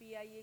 PIA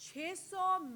$600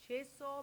$600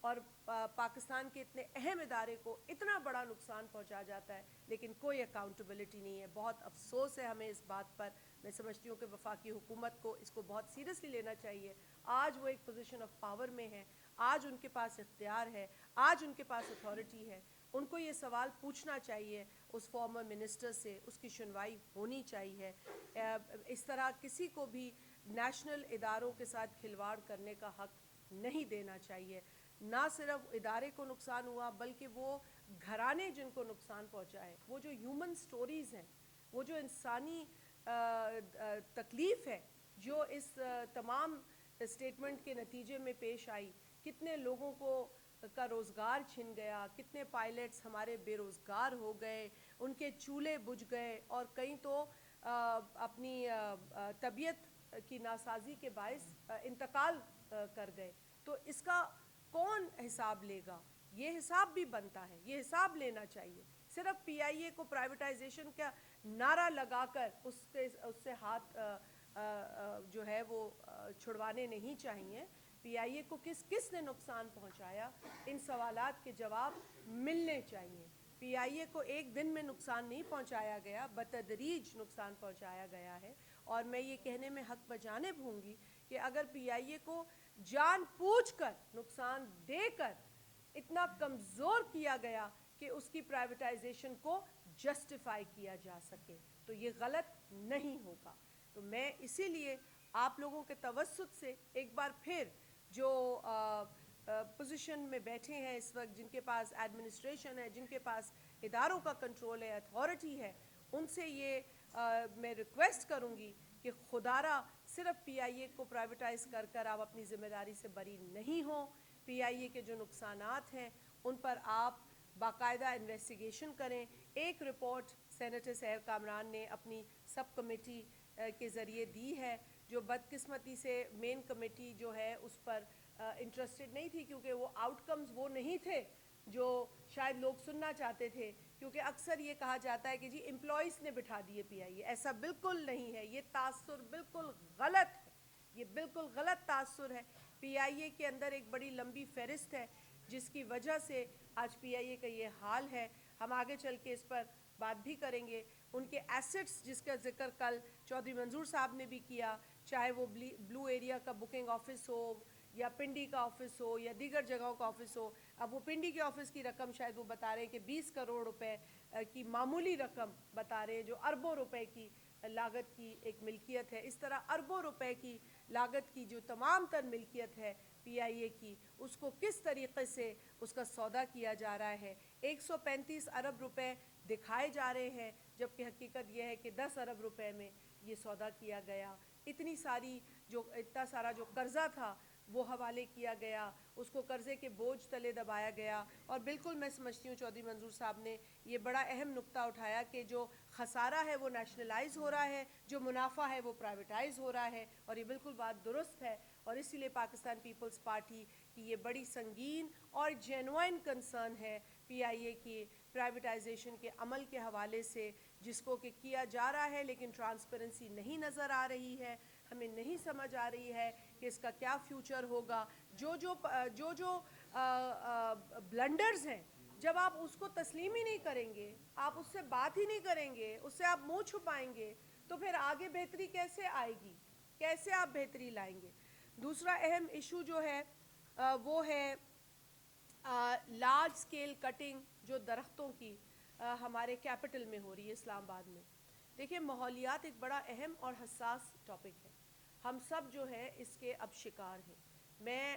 اور پاکستان کے اتنے اہم ادارے کو اتنا بڑا نقصان پہنچا جاتا ہے لیکن کوئی اکاؤنٹیبلٹی نہیں ہے. بہت افسوس ہے ہمیں اس بات پر. میں سمجھتی ہوں کہ وفاقی حکومت کو اس کو بہت سیریسلی لینا چاہیے. آج وہ ایک پوزیشن آف پاور میں ہے, آج ان کے پاس اختیار ہے, آج ان کے پاس اتھارٹی ہے. ان کو یہ سوال پوچھنا چاہیے اس فارمر منسٹر سے, اس کی سنوائی ہونی چاہیے. اس طرح کسی کو بھی نیشنل اداروں کے ساتھ کھلواڑ کرنے کا حق نہیں دینا چاہیے. نہ صرف ادارے کو نقصان ہوا بلکہ وہ گھرانے جن کو نقصان پہنچائے, وہ جو ہیومن سٹوریز ہیں, وہ جو انسانی تکلیف ہے جو اس تمام اسٹیٹمنٹ کے نتیجے میں پیش آئی. کتنے لوگوں کو کا روزگار چھن گیا, کتنے پائلٹس ہمارے بے روزگار ہو گئے, ان کے چولہے بجھ گئے, اور کئی تو اپنی طبیعت کی ناسازی کے باعث انتقال کر گئے. تو اس کا کون حساب لے گا؟ یہ حساب بھی بنتا ہے, یہ حساب لینا چاہیے. صرف پی آئی اے کو پرائیویٹائزیشن کا نعرہ لگا کر اس سے ہاتھ جو ہے وہ چھڑوانے نہیں چاہیے. پی آئی اے کو کس نے نقصان پہنچایا, ان سوالات کے جواب ملنے چاہیے. پی آئی اے کو ایک دن میں نقصان نہیں پہنچایا گیا, بتدریج نقصان پہنچایا گیا ہے. اور میں یہ کہنے میں حق بجانب ہوں گی کہ اگر پی آئی اے کو جان بوجھ کر نقصان دے کر اتنا کمزور کیا گیا کہ اس کی پرائیویٹائزیشن کو جسٹیفائی کیا جا سکے تو یہ غلط نہیں ہوگا. تو میں اسی لیے آپ لوگوں کے توسط سے ایک بار پھر جو پوزیشن میں بیٹھے ہیں اس وقت, جن کے پاس ایڈمنسٹریشن ہے, جن کے پاس اداروں کا کنٹرول ہے, اتھارٹی ہے, ان سے یہ میں ریکویسٹ کروں گی کہ خدارہ صرف پی آئی اے کو پرائیویٹائز کر آپ اپنی ذمہ داری سے بری نہیں ہوں. پی آئی اے کے جو نقصانات ہیں ان پر آپ باقاعدہ انویسٹیگیشن کریں. ایک رپورٹ سینیٹر سحر کامران نے اپنی سب کمیٹی کے ذریعے دی ہے, جو بدقسمتی سے مین کمیٹی جو ہے اس پر انٹرسٹڈ نہیں تھی, کیونکہ وہ آؤٹ کمز وہ نہیں تھے جو شاید لوگ سننا چاہتے تھے. کیونکہ اکثر یہ کہا جاتا ہے کہ جی امپلائیز نے بٹھا دیے پی آئی اے. ایسا بالکل نہیں ہے, یہ تاثر بالکل غلط ہے, یہ بالکل غلط تاثر ہے. پی آئی اے کے اندر ایک بڑی لمبی فہرست ہے جس کی وجہ سے آج پی آئی اے کا یہ حال ہے. ہم آگے چل کے اس پر بات بھی کریں گے. ان کے ایسٹس جس کا ذکر کل چودھری منظور صاحب نے بھی کیا, چاہے وہ بلو ایریا کا بکنگ آفس ہو یا پنڈی کا آفس ہو یا دیگر جگہوں کا آفس ہو. اب وہ پنڈی کے آفس کی رقم شاید وہ بتا رہے ہیں کہ 20 کروڑ روپے کی معمولی رقم بتا رہے ہیں, جو اربوں روپے کی لاگت کی ایک ملکیت ہے. اس طرح اربوں روپے کی لاگت کی جو تمام تر ملکیت ہے پی آئی اے کی, اس کو کس طریقے سے اس کا سودا کیا جا رہا ہے. 135 ارب روپے دکھائے جا رہے ہیں جبکہ حقیقت یہ ہے کہ 10 ارب روپے میں یہ سودا کیا گیا. اتنا سارا جو قرضہ تھا وہ حوالے کیا گیا, اس کو قرضے کے بوجھ تلے دبایا گیا. اور بالکل میں سمجھتی ہوں چودھری منظور صاحب نے یہ بڑا اہم نقطہ اٹھایا کہ جو خسارہ ہے وہ نیشنلائز ہو رہا ہے, جو منافع ہے وہ پرائیویٹائز ہو رہا ہے, اور یہ بالکل بات درست ہے. اور اسی لیے پاکستان پیپلز پارٹی کی یہ بڑی سنگین اور جینوائن کنسرن ہے پی آئی اے کی پرائیویٹائزیشن کے عمل کے حوالے سے, جس کو کہ کیا جا رہا ہے لیکن ٹرانسپیرنسی نہیں نظر آ رہی ہے. ہمیں نہیں سمجھ آ رہی ہے کہ اس کا کیا فیوچر ہوگا. جو بلنڈرز ہیں, جب آپ اس کو تسلیم ہی نہیں کریں گے, آپ اس سے بات ہی نہیں کریں گے, اس سے آپ منہ چھپائیں گے, تو پھر آگے بہتری کیسے آئے گی, کیسے آپ بہتری لائیں گے. دوسرا اہم ایشو جو ہے وہ ہے لارج سکیل کٹنگ جو درختوں کی ہمارے کیپٹل میں ہو رہی ہے, اسلام آباد میں. دیکھیں, ماحولیات ایک بڑا اہم اور حساس ٹاپک ہے. ہم سب جو ہے اس کے اب شکار ہیں. میں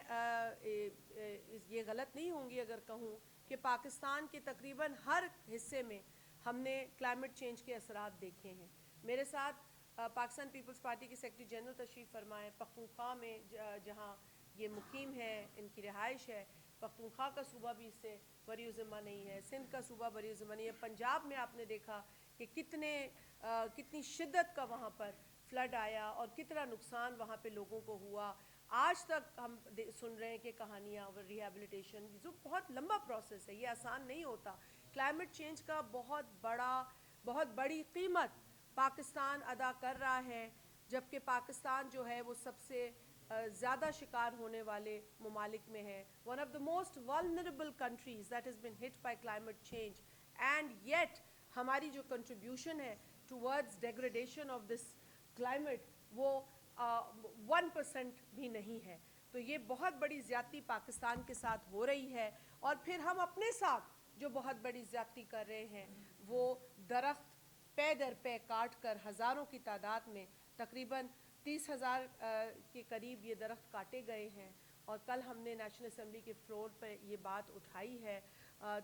یہ غلط نہیں ہوں گی اگر کہوں کہ پاکستان کے تقریباً ہر حصے میں ہم نے کلائمیٹ چینج کے اثرات دیکھے ہیں. میرے ساتھ پاکستان پیپلز پارٹی کے سیکرٹری جنرل تشریف فرمائے پختونخوا میں, جہاں یہ مقیم ہے, ان کی رہائش ہے. پختونخوا کا صوبہ بھی اس سے بری ذمہ نہیں ہے, سندھ کا صوبہ بری ذمہ نہیں ہے. پنجاب میں آپ نے دیکھا کہ کتنی شدت کا وہاں پر فلڈ آیا اور کتنا نقصان وہاں پہ لوگوں کو ہوا. آج تک ہم سن رہے ہیں کہ کہانیاں اور ریہیبلیٹیشن جو بہت لمبا پروسیس ہے, یہ آسان نہیں ہوتا. کلائمیٹ چینج کا بہت بڑی قیمت پاکستان ادا کر رہا ہے, جبکہ پاکستان جو ہے وہ سب سے زیادہ شکار ہونے والے ممالک میں ہے. One of the most vulnerable countries that has been hit by climate change, and yet ہماری جو کنٹریبیوشن ہے towards degradation of this climate وہ 1% بھی نہیں ہے. تو یہ بہت بڑی زیادتی پاکستان کے ساتھ ہو رہی ہے. اور پھر ہم اپنے ساتھ جو بہت بڑی زیادتی کر رہے ہیں وہ درخت پے در پے کاٹ کر ہزاروں کی تعداد میں تقریباً 30,000 کے قریب یہ درخت کاٹے گئے ہیں. اور کل ہم نے نیشنل اسمبلی کے فلور پہ یہ بات اٹھائی ہے.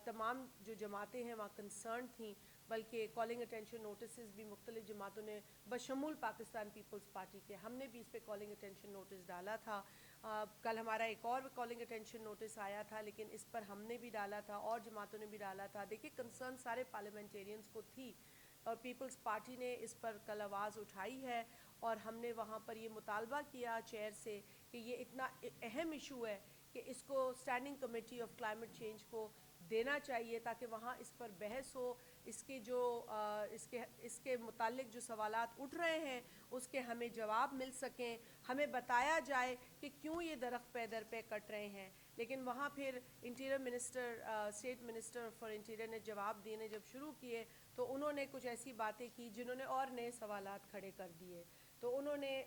تمام جو جماعتیں ہیں وہاں کنسرن تھیں, بلکہ کالنگ اٹینشن نوٹسز بھی مختلف جماعتوں نے بشمول پاکستان پیپلز پارٹی کے, ہم نے بھی اس پہ کالنگ اٹینشن نوٹس ڈالا تھا. کل ہمارا ایک اور کالنگ اٹینشن نوٹس آیا تھا, لیکن اس پر ہم نے بھی ڈالا تھا اور جماعتوں نے بھی ڈالا تھا. دیکھیے کنسرن سارے پارلیمنٹیرینز کو تھی اور پیپلز پارٹی نے اس پر کل آواز اٹھائی ہے. اور ہم نے وہاں پر یہ مطالبہ کیا چیئر سے کہ یہ اتنا اہم ایشو ہے کہ اس کو standing committee of climate change کو دینا چاہیے تاکہ وہاں اس پر بحث ہو. اس کے جو اس کے متعلق جو سوالات اٹھ رہے ہیں اس کے ہمیں جواب مل سکیں, ہمیں بتایا جائے کہ کیوں یہ درخت پے در پے کٹ رہے ہیں. لیکن وہاں پھر interior minister, state minister for interior نے جواب دینے جب شروع کیے تو انہوں نے کچھ ایسی باتیں کی جنہوں نے اور نئے سوالات کھڑے کر دیے. تو انہوں نے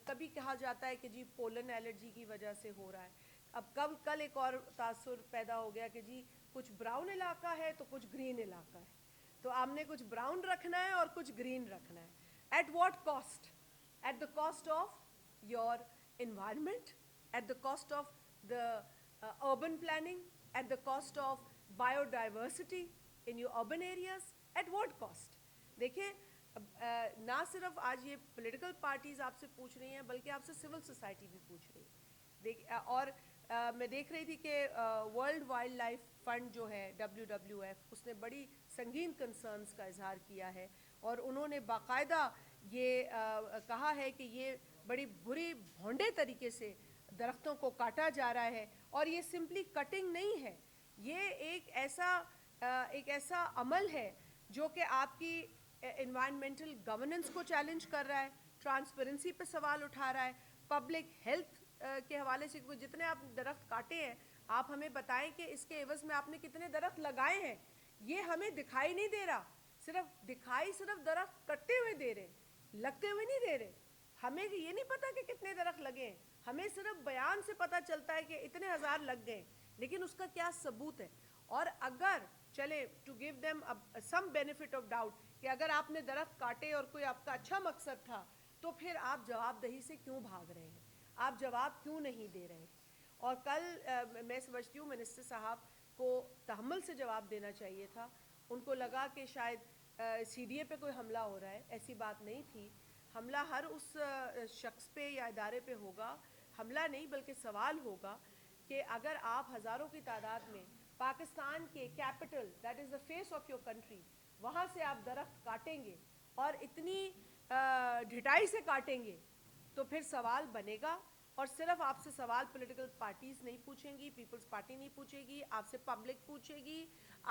کبھی کہا جاتا ہے کہ جی پولن الرجی کی وجہ سے ہو رہا ہے. اب کل ایک اور تاثر پیدا ہو گیا کہ جی کچھ براؤن علاقہ ہے تو کچھ گرین علاقہ ہے, تو ہم نے کچھ براؤن رکھنا ہے اور کچھ گرین رکھنا ہے. At what cost? At the cost of your environment, at the cost of the urban planning, at the cost of biodiversity in your urban areas. At what cost? دیکھیں نہ صرف آج یہ پولیٹیکل پارٹیز آپ سے پوچھ رہی ہیں بلکہ آپ سے سول سوسائٹی بھی پوچھ رہی ہے. اور میں دیکھ رہی تھی کہ ورلڈ وائلڈ لائف فنڈ جو ہے WWF, اس نے بڑی سنگین کنسرنز کا اظہار کیا ہے اور انہوں نے باقاعدہ یہ کہا ہے کہ یہ بڑی بری بھونڈے طریقے سے درختوں کو کاٹا جا رہا ہے. اور یہ سمپلی کٹنگ نہیں ہے, یہ ایک ایسا عمل ہے جو کہ آپ کی انوائرمنٹل گورننس کو چیلنج کر رہا ہے, ٹرانسپیرنسی پہ سوال اٹھا رہا ہے, پبلک ہیلتھ کے حوالے سے. جتنے آپ درخت کاٹے ہیں آپ ہمیں بتائیں کہ اس کے عوض میں آپ نے کتنے درخت لگائے ہیں. یہ ہمیں دکھائی نہیں دے رہا, صرف درخت کٹتے ہوئے دے رہے, لگتے ہوئے نہیں دے رہے. ہمیں یہ نہیں پتا کہ کتنے درخت لگے ہیں, ہمیں صرف بیان سے پتا چلتا ہے کہ اتنے ہزار لگ گئے, لیکن اس کا کیا ثبوت ہے. اور اگر چلے to give them some benefit of doubt کہ اگر آپ نے درخت کاٹے اور کوئی آپ کا اچھا مقصد تھا تو پھر آپ جواب دہی سے کیوں بھاگ رہے ہیں, آپ جواب کیوں نہیں دے رہے. اور کل میں سمجھتی ہوں منسٹر صاحب کو تحمل سے جواب دینا چاہیے تھا. ان کو لگا کہ شاید CDA پہ کوئی حملہ ہو رہا ہے, ایسی بات نہیں تھی. حملہ ہر اس شخص پہ یا ادارے پہ ہوگا, حملہ نہیں بلکہ سوال ہوگا کہ اگر آپ ہزاروں کی تعداد میں پاکستان کے capital, that is the face of your country, وہاں سے آپ درخت کاٹیں گے اور اتنی ڈھٹائی سے کاٹیں گے تو پھر سوال بنے گا. اور صرف آپ سے سوال پولیٹیکل پارٹیز نہیں پوچھیں گی, پیپلز پارٹی نہیں پوچھے گی, آپ سے پبلک پوچھے گی,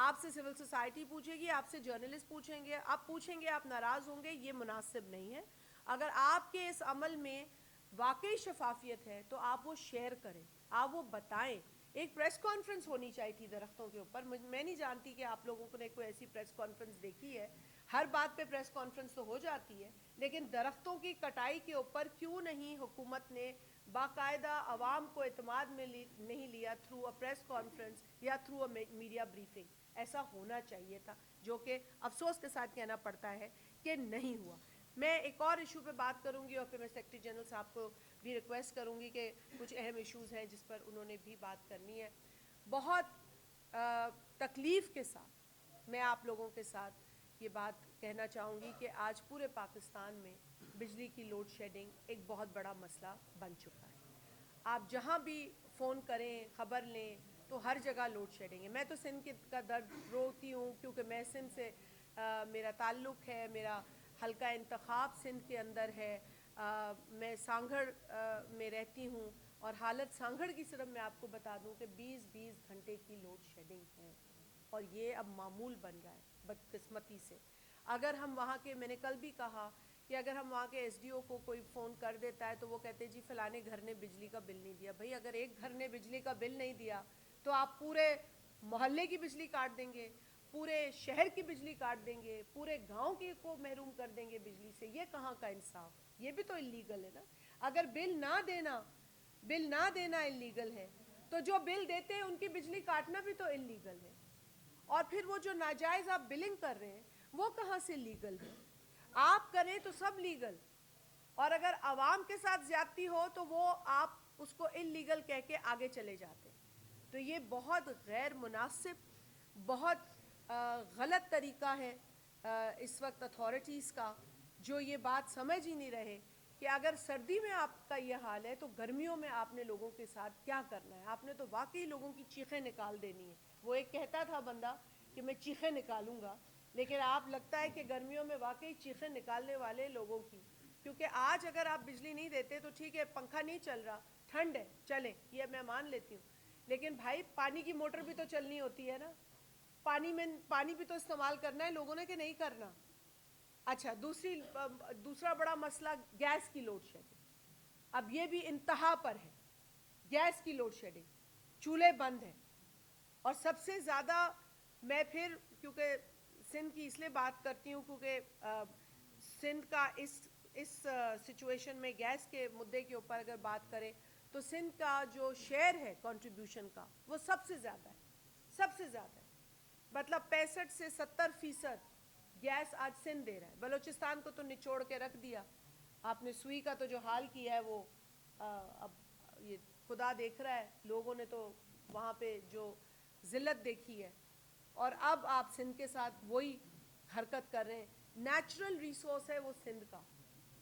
آپ سے سول سوسائٹی پوچھے گی, آپ سے جرنلسٹ پوچھیں گے. آپ پوچھیں گے, آپ ناراض ہوں گے, یہ مناسب نہیں ہے. اگر آپ کے اس عمل میں واقعی شفافیت ہے تو آپ وہ شیئر کریں, آپ وہ بتائیں. ایک پریس کانفرنس ہونی چاہیے تھی درختوں کے اوپر. میں نہیں جانتی کہ آپ لوگوں نے کوئی ایسی پریس کانفرنس دیکھی ہے. ہر بات پہ پریس کانفرنس تو ہو جاتی ہے, لیکن درختوں کی کٹائی کے اوپر کیوں نہیں حکومت نے باقاعدہ عوام کو اعتماد میں نہیں لیا تھرو اے پریس کانفرنس یا تھرو اے میڈیا بریفنگ. ایسا ہونا چاہیے تھا, جو کہ افسوس کے ساتھ کہنا پڑتا ہے کہ نہیں ہوا. میں ایک اور ایشو پہ بات کروں گی اور پھر میں سیکرٹری جنرل صاحب کو بھی ریکویسٹ کروں گی کہ کچھ اہم ایشوز ہیں جس پر انہوں نے بھی بات کرنی ہے. بہت تکلیف کے ساتھ میں آپ لوگوں کے ساتھ یہ بات کہنا چاہوں گی کہ آج پورے پاکستان میں بجلی کی لوڈ شیڈنگ ایک بہت بڑا مسئلہ بن چکا ہے. آپ جہاں بھی فون کریں, خبر لیں تو ہر جگہ لوڈ شیڈنگ ہے. میں تو سندھ کا درد روتی ہوں کیونکہ میں سندھ سے میرا تعلق ہے, میرا حلقہ انتخاب سندھ کے اندر ہے. میں سانگھڑ میں رہتی ہوں اور حالت سانگھڑ کی صرف میں آپ کو بتا دوں کہ 20 گھنٹے کی لوڈ شیڈنگ ہے اور یہ اب معمول بن رہا ہے بدقسمتی سے. اگر ہم وہاں کے, میں نے کل بھی کہا کہ اگر ہم وہاں کے ایس ڈی او کو کوئی فون کر دیتا ہے تو وہ کہتے ہیں جی فلانے گھر نے بجلی کا بل نہیں دیا. بھائی اگر ایک گھر نے بجلی کا بل نہیں دیا تو آپ پورے محلے کی بجلی کاٹ دیں گے, پورے شہر کی بجلی کاٹ دیں گے, پورے گاؤں کی کو محروم کر دیں گے بجلی سے. یہ کہاں کا انصاف؟ یہ بھی تو انلیگل ہے نا. اگر بل نہ دینا انلیگل ہے تو جو بل دیتے ہیں ان کی بجلی کاٹنا بھی تو انلیگل ہے. اور پھر وہ جو ناجائز آپ بلنگ کر رہے ہیں وہ کہاں سے لیگل ہے؟ آپ کریں تو سب لیگل, اور اگر عوام کے ساتھ زیادتی ہو تو وہ آپ اس کو انلیگل کہہ کے آگے چلے جاتے ہیں. تو یہ بہت غیر مناسب, بہت غلط طریقہ ہے اس وقت اتھارٹیز کا, جو یہ بات سمجھ ہی نہیں رہے کہ اگر سردی میں آپ کا یہ حال ہے تو گرمیوں میں آپ نے لوگوں کے ساتھ کیا کرنا ہے. آپ نے تو واقعی لوگوں کی چیخیں نکال دینی ہے. وہ ایک کہتا تھا بندہ کہ میں چیخیں نکالوں گا, لیکن آپ لگتا ہے کہ گرمیوں میں واقعی چیخیں نکالنے والے لوگوں کی. کیونکہ آج اگر آپ بجلی نہیں دیتے تو ٹھیک ہے پنکھا نہیں چل رہا, ٹھنڈ ہے, چلیں یہ میں مان لیتی ہوں, لیکن بھائی پانی کی موٹر بھی تو چلنی ہوتی ہے نا, پانی بھی تو استعمال کرنا ہے لوگوں نے کہ نہیں کرنا. اچھا, دوسرا بڑا مسئلہ گیس کی لوڈ شیڈنگ. اب یہ بھی انتہا پر ہے, گیس کی لوڈ شیڈنگ, چولہے بند ہیں. اور سب سے زیادہ میں پھر کیونکہ سندھ کی اس لیے بات کرتی ہوں کیونکہ سندھ کا اس سچویشن میں گیس کے مدعے کے اوپر اگر بات کریں تو سندھ کا جو شیئر ہے کنٹریبیوشن کا وہ سب سے زیادہ ہے, سب سے زیادہ ہے. مطلب 65 سے 70% گیس آج سندھ دے رہا ہے. بلوچستان کو تو نچوڑ کے رکھ دیا. آپ نے سوئی کا تو جو حال کیا ہے وہ اب یہ خدا دیکھ رہا ہے, لوگوں نے تو وہاں پہ جو ذلت دیکھی ہے, اور اب آپ سندھ کے ساتھ وہی حرکت کر رہے ہیں. نیچرل ریسورس ہے وہ سندھ کا,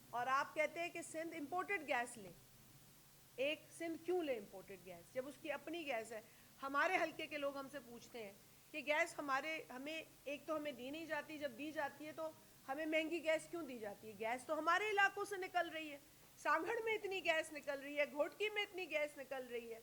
اور آپ کہتے ہیں کہ سندھ امپورٹڈ گیس لے. ایک سندھ کیوں لے امپورٹڈ گیس جب اس کی اپنی گیس ہے؟ ہمارے حلقے کے لوگ ہم سے پوچھتے ہیں کہ گیس ہمیں ایک تو ہمیں دی نہیں جاتی, جب دی جاتی ہے تو ہمیں مہنگی گیس کیوں دی جاتی ہے؟ گیس تو ہمارے علاقوں سے نکل رہی ہے, سانگھڑ میں اتنی گیس نکل رہی ہے, گھوٹکی میں اتنی گیس نکل رہی ہے,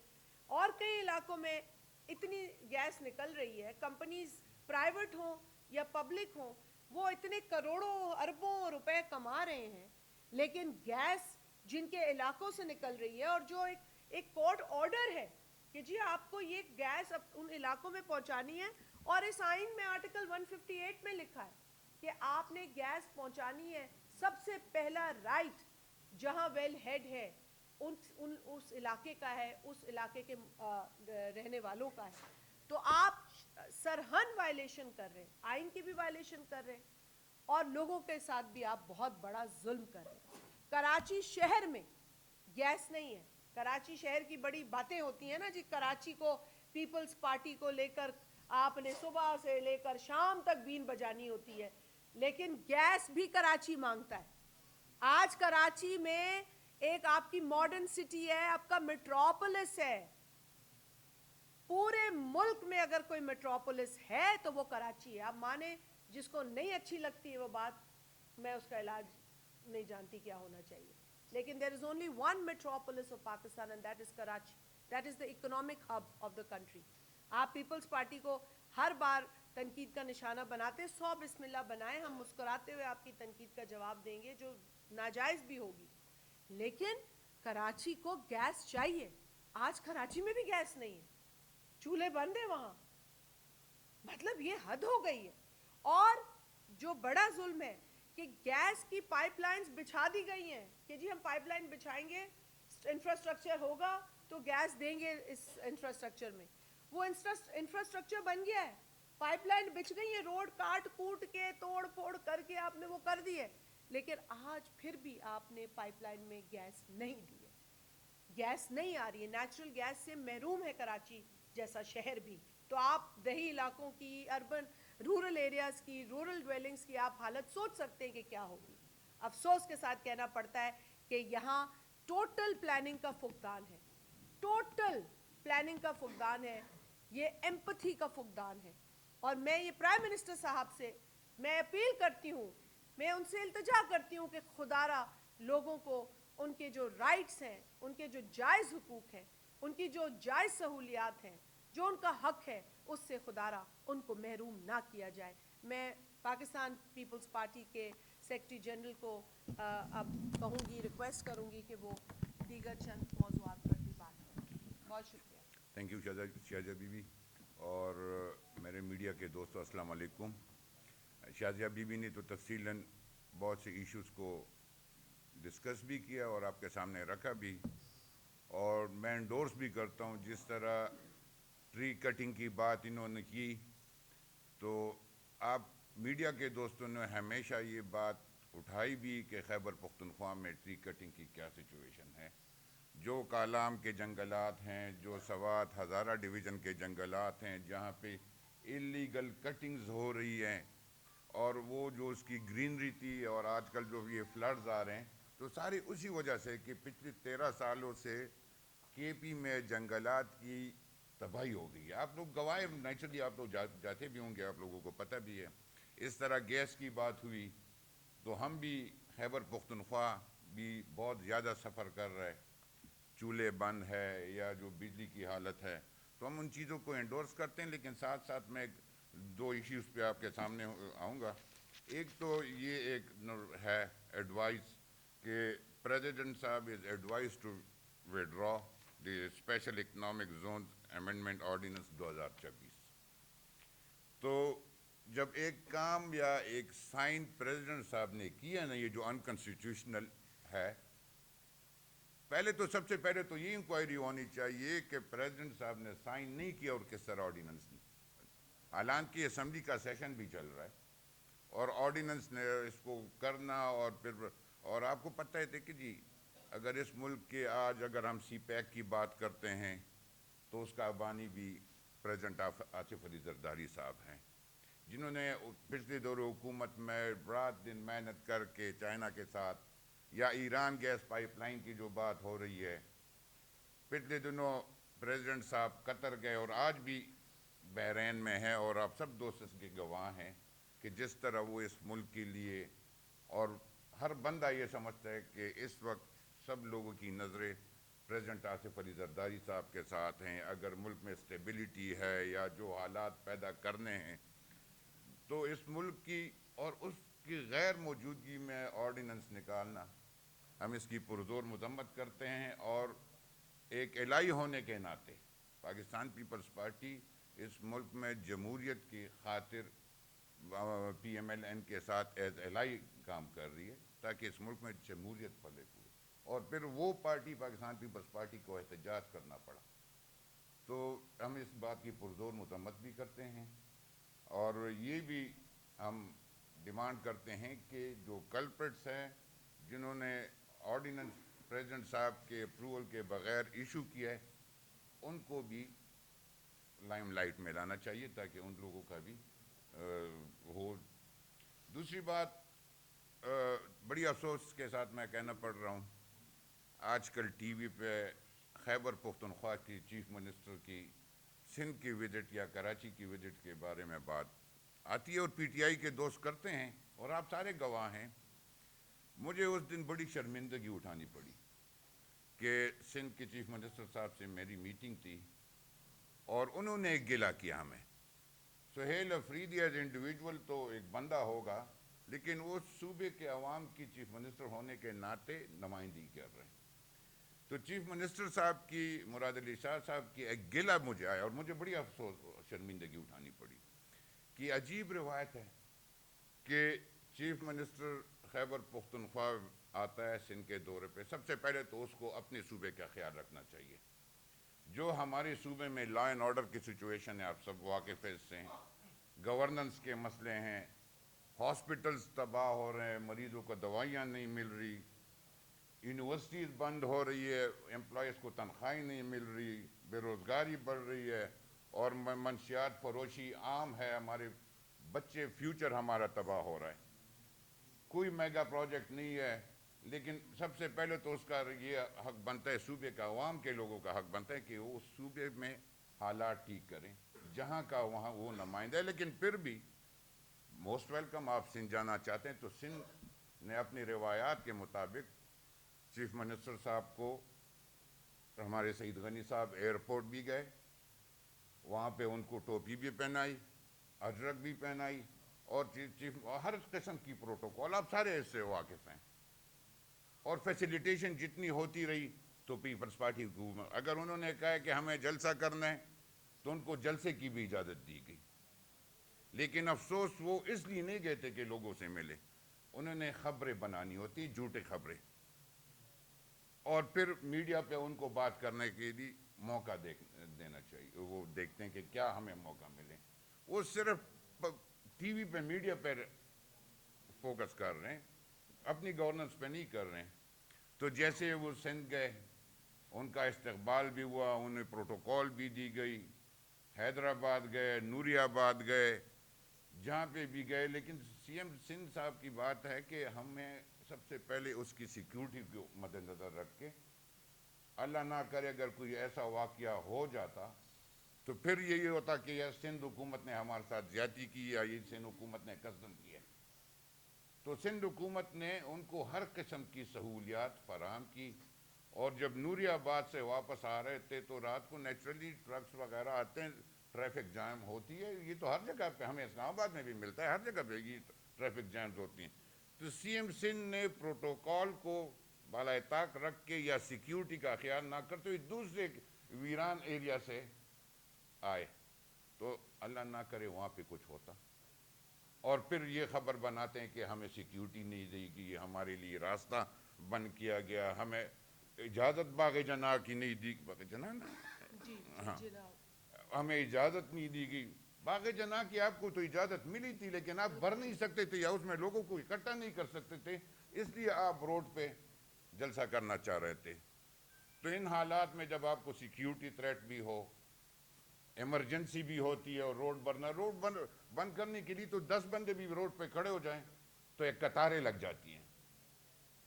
اور کئی علاقوں میں اتنی گیس نکل رہی ہے. کمپنیز پرائیویٹ ہوں یا پبلک ہوں وہ اتنے کروڑوں اربوں روپے کما رہے ہیں, لیکن گیس جن کے علاقوں سے نکل رہی ہے, اور جو ایک کورٹ آرڈر ہے کہ جی آپ کو یہ گیس ان علاقوں میں پہنچانی ہے, اور اس آئین میں آرٹیکل 158 میں لکھا ہے کہ آپ نے گیس پہنچانی ہے. سب سے پہلا رائٹ جہاں ویل ہیڈ ہے اس علاقے کا ہے, اس علاقے کے رہنے والوں کا ہے. تو آپ سرہن وائلیشن کر رہے ہیں, آئین کی بھی وائلیشن کر رہے ہیں, اور لوگوں کے ساتھ بھی آپ بہت بڑا ظلم کر رہے ہیں. کراچی شہر میں گیس نہیں ہے. کراچی شہر کی بڑی باتیں ہوتی ہیں نا جی, کراچی کو پیپلز پارٹی کو لے کر آپ نے صبح سے لے کر شام تک بین بجانی ہوتی ہے, لیکن گیس بھی کراچی مانگتا ہے. آج کراچی میں ایک آپ کی ماڈرن سٹی ہے, آپ کا میٹروپولس ہے. پورے ملک میں اگر کوئی میٹروپولس ہے تو وہ کراچی ہے. آپ مانے جس کو نہیں اچھی لگتی ہے وہ بات, میں اس کا علاج نہیں جانتی کیا ہونا چاہیے, لیکن there is only one metropolis of Pakistan and that is Karachi. That is the economic hub of the country. آپ پیپلز پارٹی کو ہر بار تنقید کا نشانہ بناتے, 100 بسم اللہ بنائیں, ہم مسکراتے ہوئے آپ کی تنقید کا جواب دیں گے جو ناجائز بھی ہوگی, لیکن کراچی کو گیس چاہیے. آج کراچی میں بھی گیس نہیں ہے, چولہے بند ہیں وہاں. مطلب یہ حد ہو گئی ہے. اور جو بڑا ظلم ہے کہ گیس کی پائپ لائنز بچھا دی گئی ہیں کہ جی ہم پائپ لائن بچھائیں گے, انفراسٹرکچر ہوگا تو گیس دیں گے اس انفراسٹرکچر میں. وہ انفراسٹرکچر بن گیا ہے, پائپ لائن بچھ گئی ہے, روڈ کاٹ کوٹ کے توڑ پھوڑ کر کے آپ نے وہ کر دی ہے, لیکن آج پھر بھی آپ نے پائپ لائن میں گیس نہیں دی ہے. گیس نہیں آ رہی ہے, نیچرل گیس سے محروم ہے کراچی جیسا شہر بھی. تو آپ دیہی علاقوں کی, اربن رورل ایریاز کی, رورل ڈویلنگز کی آپ حالت سوچ سکتے ہیں کہ کیا ہوگی. افسوس کے ساتھ کہنا پڑتا ہے کہ یہاں ٹوٹل پلاننگ کا فقدان ہے, ٹوٹل پلاننگ کا فقدان ہے, یہ ایمپتھی کا فقدان ہے. اور میں یہ پرائم منسٹر صاحب سے میں اپیل کرتی ہوں, میں ان سے التجا کرتی ہوں کہ خدا را لوگوں کو ان کے جو رائٹس ہیں, ان کے جو جائز حقوق ہیں, ان کی جو جائز سہولیات ہیں, جو ان کا حق ہے, اس سے خدا را ان کو محروم نہ کیا جائے. میں پاکستان پیپلز پارٹی کے سیکرٹری جنرل کو اب کہوں گی، ریکویسٹ کروں گی کہ وہ دیگر چند موضوعات پر بھی بات کریں. بہت شکریہ. Thank you Shazia Bibi. اور میرے میڈیا کے دوستوں السلام علیکم. شازیہ بی بی نے تو تفصیلاً بہت سے ایشوز کو ڈسکس بھی کیا اور آپ کے سامنے رکھا بھی، اور میں انڈورس بھی کرتا ہوں جس طرح ٹری کٹنگ کی بات انہوں نے کی. تو آپ میڈیا کے دوستوں نے ہمیشہ یہ بات اٹھائی بھی کہ خیبر پختونخوا میں ٹری کٹنگ کی کیا سچویشن ہے. جو کالام کے جنگلات ہیں، جو سوات ہزارہ ڈویژن کے جنگلات ہیں جہاں پہ اللیگل کٹنگز ہو رہی ہیں، اور وہ جو اس کی گرینری تھی، اور آج کل جو یہ فلڈز آ رہے ہیں، تو ساری اسی وجہ سے کہ پچھلے 13 سالوں سے کے پی میں جنگلات کی تباہی ہو گئی ہے. آپ لوگ گواہ، نیچرلی آپ لوگ جاتے بھی ہوں گے، آپ لوگوں کو پتہ بھی ہے. اس طرح گیس کی بات ہوئی تو ہم بھی خیبر پختونخوا بھی بہت زیادہ سفر کر رہے، چولہے بند ہے یا جو بجلی کی حالت ہے، تو ہم ان چیزوں کو انڈورس کرتے ہیں. لیکن ساتھ ساتھ میں 2 ایشوز پہ آپ کے سامنے آؤں گا. ایک تو یہ ایک ہے ایڈوائز کہ پریزیڈنٹ صاحب is advise to withdraw the special economic zones amendment ordinance 2026. تو جب ایک کام یا ایک سائن پریزیڈنٹ صاحب نے کیا نا، یہ جو انکانسٹیٹیوشنل ہے، پہلے تو سب سے پہلے تو یہ انکوائری ہونی چاہیے کہ پریزیڈنٹ صاحب نے سائن نہیں کیا اور کس طرح آرڈیننس نہیں. حالانکہ اسمبلی کا سیشن بھی چل رہا ہے اور آرڈیننس نے اس کو کرنا، اور پھر اور آپ کو پتہ ہے کہ جی اگر اس ملک کے آج اگر ہم سی پیک کی بات کرتے ہیں تو اس کا بانی بھی پریزیڈنٹ آصف علی زرداری صاحب ہیں، جنہوں نے پچھلے دور حکومت میں رات دن محنت کر کے چائنا کے ساتھ، یا ایران گیس پائپ لائن کی جو بات ہو رہی ہے، پچھلے دنوں پریزیڈنٹ صاحب قطر گئے اور آج بھی بحرین میں ہیں، اور آپ سب دوست اس کے گواہ ہیں کہ جس طرح وہ اس ملک کے لیے، اور ہر بندہ یہ سمجھتا ہے کہ اس وقت سب لوگوں کی نظریں پریزیڈنٹ آصف علی زرداری صاحب کے ساتھ ہیں. اگر ملک میں اسٹیبلٹی ہے یا جو حالات پیدا کرنے ہیں، تو اس ملک کی اور اس کی غیر موجودگی میں آرڈیننس نکالنا، ہم اس کی پرزور مذمت کرتے ہیں. اور ایک الہی ہونے کے ناطے پاکستان پیپلز پارٹی اس ملک میں جمہوریت کی خاطر پی ایم ایل این کے ساتھ ایز الہی کام کر رہی ہے تاکہ اس ملک میں جمہوریت پھلے پھولے. اور پھر وہ پارٹی پاکستان پیپلز پارٹی کو احتجاج کرنا پڑا. تو ہم اس بات کی پرزور مذمت بھی کرتے ہیں، اور یہ بھی ہم ڈیمانڈ کرتے ہیں کہ جو کلپریٹس ہیں جنہوں نے آرڈیننس پریزیڈنٹ صاحب کے اپروول کے بغیر ایشو کیا ہے، ان کو بھی لائم لائٹ میں لانا چاہیے تاکہ ان لوگوں کا بھی ہو. دوسری بات، بڑی افسوس کے ساتھ میں کہنا پڑ رہا ہوں، آج کل ٹی وی پہ خیبر پختونخوا کی چیف منسٹر کی سندھ کی وزٹ یا کراچی کی وزٹ کے بارے میں بات آتی ہے، اور پی ٹی آئی کے دوست کرتے ہیں، اور آپ سارے گواہ ہیں. مجھے اس دن بڑی شرمندگی اٹھانی پڑی کہ سندھ کے چیف منسٹر صاحب سے میری میٹنگ تھی، اور انہوں نے ایک گلہ کیا ہمیں. سہیل افریدی ایز انڈیویجول تو ایک بندہ ہوگا، لیکن وہ صوبے کے عوام کی چیف منسٹر ہونے کے ناطے نمائندگی کر رہے ہیں. تو چیف منسٹر صاحب کی، مراد علی شاہ صاحب کی ایک گلہ مجھے آیا، اور مجھے بڑی افسوس شرمندگی اٹھانی پڑی کہ عجیب روایت ہے کہ چیف منسٹر خیبر پختونخوا آتا ہے سندھ کے دورے پہ، سب سے پہلے تو اس کو اپنے صوبے کا خیال رکھنا چاہیے. جو ہمارے صوبے میں لا اینڈ آرڈر کی سچویشن ہے، آپ سب واقف ہیں اس سے، گورننس کے مسئلے ہیں، ہاسپٹلز تباہ ہو رہے ہیں، مریضوں کو دوائیاں نہیں مل رہی، یونیورسٹیز بند ہو رہی ہے، امپلائیز کو تنخواہیں نہیں مل رہی، بے روزگاری بڑھ رہی ہے، اور منشیات فروشی عام ہے، ہمارے بچے فیوچر ہمارا تباہ ہو رہا ہے. کوئی میگا پروجیکٹ نہیں ہے، لیکن سب سے پہلے تو اس کا یہ حق بنتا ہے، صوبے کا عوام کے لوگوں کا حق بنتا ہے کہ وہ اس صوبے میں حالات ٹھیک کریں، جہاں کا وہاں وہ نمائندہ ہے. لیکن پھر بھی موسٹ ویلکم، آپ سندھ جانا چاہتے ہیں تو سندھ نے اپنی روایات کے مطابق چیف منسٹر صاحب کو، ہمارے سعید غنی صاحب ایئرپورٹ بھی گئے، وہاں پہ ان کو ٹوپی بھی پہنائی، اجرک بھی پہنائی، اور چیف ہر قسم کی پروٹوکول آپ سارے اس سے واقف ہیں. اور فیسیلیٹیشن جتنی ہوتی رہی تو پیپلز پارٹی حکومت اگر انہوں نے کہا کہ ہمیں جلسہ کرنا ہے تو ان کو جلسے کی بھی اجازت دی گئی. لیکن افسوس وہ اس لیے نہیں گئے تھے کہ لوگوں سے ملے, انہوں نے خبریں بنانی ہوتی, جھوٹے خبریں, اور پھر میڈیا پہ ان کو بات کرنے کے لیے موقع دینا چاہیے. وہ دیکھتے ہیں کہ کیا ہمیں موقع ملے. وہ صرف ٹی وی پہ میڈیا پہ فوکس کر رہے ہیں, اپنی گورننس پہ نہیں کر رہے ہیں. تو جیسے وہ سندھ گئے, ان کا استقبال بھی ہوا, انہیں پروٹوکول بھی دی گئی, حیدرآباد گئے, نوری آباد گئے, جہاں پہ بھی گئے. لیکن سی ایم سندھ صاحب کی بات ہے کہ ہمیں سب سے پہلے اس کی سیکیورٹی کو مد نظر رکھ کے, اللہ نہ کرے اگر کوئی ایسا واقعہ ہو جاتا تو پھر یہی ہوتا کہ یہ سندھ حکومت نے ہمارے ساتھ زیادتی کی یا یہ سندھ حکومت نے قصدن کیا. تو سندھ حکومت نے ان کو ہر قسم کی سہولیات فراہم کی. اور جب نوری آباد سے واپس آ رہے تھے تو رات کو نیچرلی ٹرکس وغیرہ آتے ہیں, ٹریفک جام ہوتی ہے. یہ تو ہر جگہ پہ, ہمیں اسلام آباد میں بھی ملتا ہے, ہر جگہ پہ یہ ٹریفک جامز ہوتی ہیں. تو سی ایم سندھ نے پروٹوکول کو بالائے طاق رکھ کے یا سیکیورٹی کا خیال نہ کرتے ہوئے دوسرے ویران ایریا سے آئے. تو اللہ نہ کرے وہاں پہ کچھ ہوتا, اور پھر یہ خبر بناتے ہیں کہ ہمیں سیکیورٹی نہیں دی گئی, ہمارے لیے راستہ بند کیا گیا, ہمیں اجازت باغ جناح کی نہیں دی. باغ جناح نا, ہاں, ہمیں اجازت نہیں دی گئی. باغ جناح کی آپ کو تو اجازت ملی تھی, لیکن آپ بھر نہیں سکتے تھے یا اس میں لوگوں کو اکٹھا نہیں کر سکتے تھے, اس لیے آپ روڈ پہ جلسہ کرنا چاہ رہے تھے. تو ان حالات میں جب آپ کو سیکیورٹی تھریٹ بھی ہو, ایمرجنسی بھی ہوتی ہے, اور روڈ بند کرنے کے لیے تو 10 بندے بھی روڈ پہ کھڑے ہو جائیں تو ایک قطاریں لگ جاتی ہیں.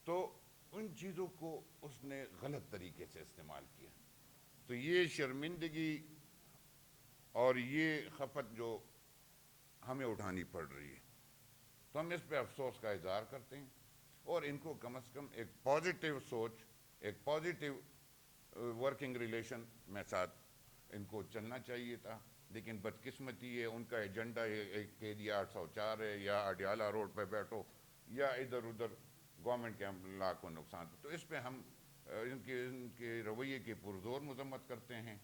تو ان چیزوں کو اس نے غلط طریقے سے استعمال کیا. تو یہ شرمندگی اور یہ خفت جو ہمیں اٹھانی پڑ رہی ہے, تو ہم اس پہ افسوس کا اظہار کرتے ہیں. اور ان کو کم از کم ایک پازیٹیو سوچ, ایک پازیٹیو ورکنگ ریلیشن میں ساتھ ان کو چلنا چاہیے تھا. لیکن بدقسمتی ہے, ان کا ایجنڈا ایک کہہ دیا 804 ہے, یا اڈیالہ روڈ پہ بیٹھو, یا ادھر ادھر گورنمنٹ کے املاک کو نقصان. تو اس پہ ہم ان کے رویے کی پرزور مذمت کرتے ہیں.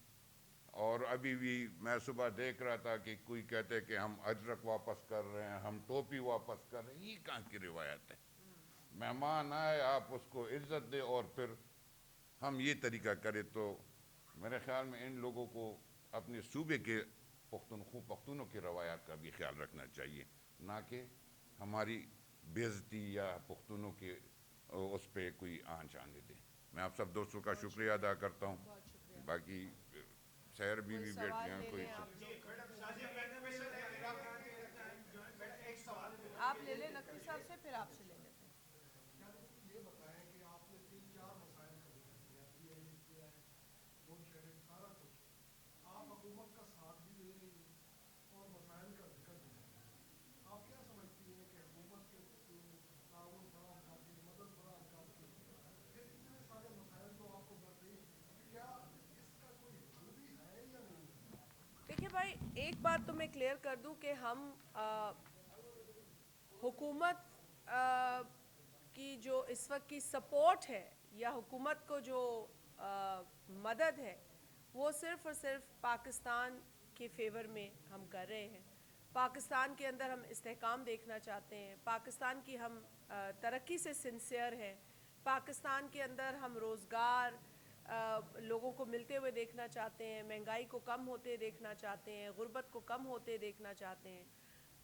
اور ابھی بھی میں صبح دیکھ رہا تھا کہ کوئی کہتے کہ ہم اجرک واپس کر رہے ہیں, ہم ٹوپی واپس کر رہے ہیں. یہ کہاں کی روایت ہے؟ مہمان آئے آپ اس کو عزت دے, اور پھر ہم یہ طریقہ کریں. تو میرے خیال میں ان لوگوں کو اپنے صوبے کے پختونوں کی روایات کا بھی خیال رکھنا چاہیے, نہ کہ ہماری بے عزتی یا پختونوں کے اس پہ کوئی آنچ آنے دیں. میں آپ سب دوستوں کا شکریہ ادا کرتا ہوں. باقی سیر بھی بیٹھی ہیں, کوئی آپ لے لیں نقوی صاحب سے, پھر آپ سے لے لیتے ہیں. یہ بتائیں کہ آپ نے 3-4 مسائل کا ذکر کیا, پی آئی کیا ہے, لوڈ شیڈنگ, سارا کچھ. آپ حکومت کا ساتھ بھی دے رہی ہیں اور مسائل کا ذکر بھی کر رہی ہیں. آپ کیا سمجھتی ہیں کہ حکومت کے تعاون فراہم کرتی ہے, مدد فراہم کرتی ہے, پھر اتنے سارے مسائل تو آپ کو بڑھ رہی ہیں, کیا اس کا کوئی حل بھی ہے یا نہیں ہے؟ دیکھیے بھائی, ایک بات تو میں کلیئر کر دوں کہ ہم حکومت کی جو اس وقت کی سپورٹ ہے, یا حکومت کو جو مدد ہے, وہ صرف اور صرف پاکستان کے فیور میں ہم کر رہے ہیں. پاکستان کے اندر ہم استحکام دیکھنا چاہتے ہیں, پاکستان کی ہم ترقی سے سنسیئر ہیں, پاکستان کے اندر ہم روزگار لوگوں کو ملتے ہوئے دیکھنا چاہتے ہیں, مہنگائی کو کم ہوتے دیکھنا چاہتے ہیں, غربت کو کم ہوتے دیکھنا چاہتے ہیں.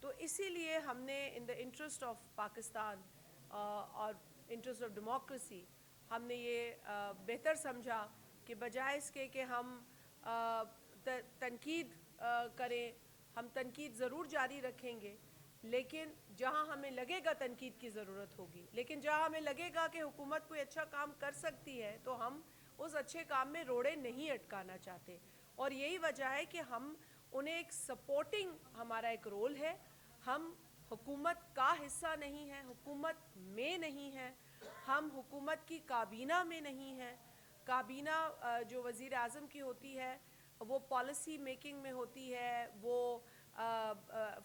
تو اسی لیے ہم نے ان دا انٹرسٹ آف پاکستان اور انٹرسٹ آف ڈیموکریسی ہم نے یہ بہتر سمجھا کہ بجائے اس کے کہ ہم تنقید کریں, ہم تنقید ضرور جاری رکھیں گے, لیکن جہاں ہمیں لگے گا تنقید کی ضرورت ہوگی, لیکن جہاں ہمیں لگے گا کہ حکومت کوئی اچھا کام کر سکتی ہے تو ہم اس اچھے کام میں روڑے نہیں اٹکانا چاہتے. اور یہی وجہ ہے کہ ہم انہیں ایک سپورٹنگ, ہمارا ایک رول ہے. ہم حکومت کا حصہ نہیں ہیں, حکومت میں نہیں ہیں, ہم حکومت کی کابینہ میں نہیں ہیں. کابینہ جو وزیر اعظم کی ہوتی ہے وہ پالیسی میکنگ میں ہوتی ہے, وہ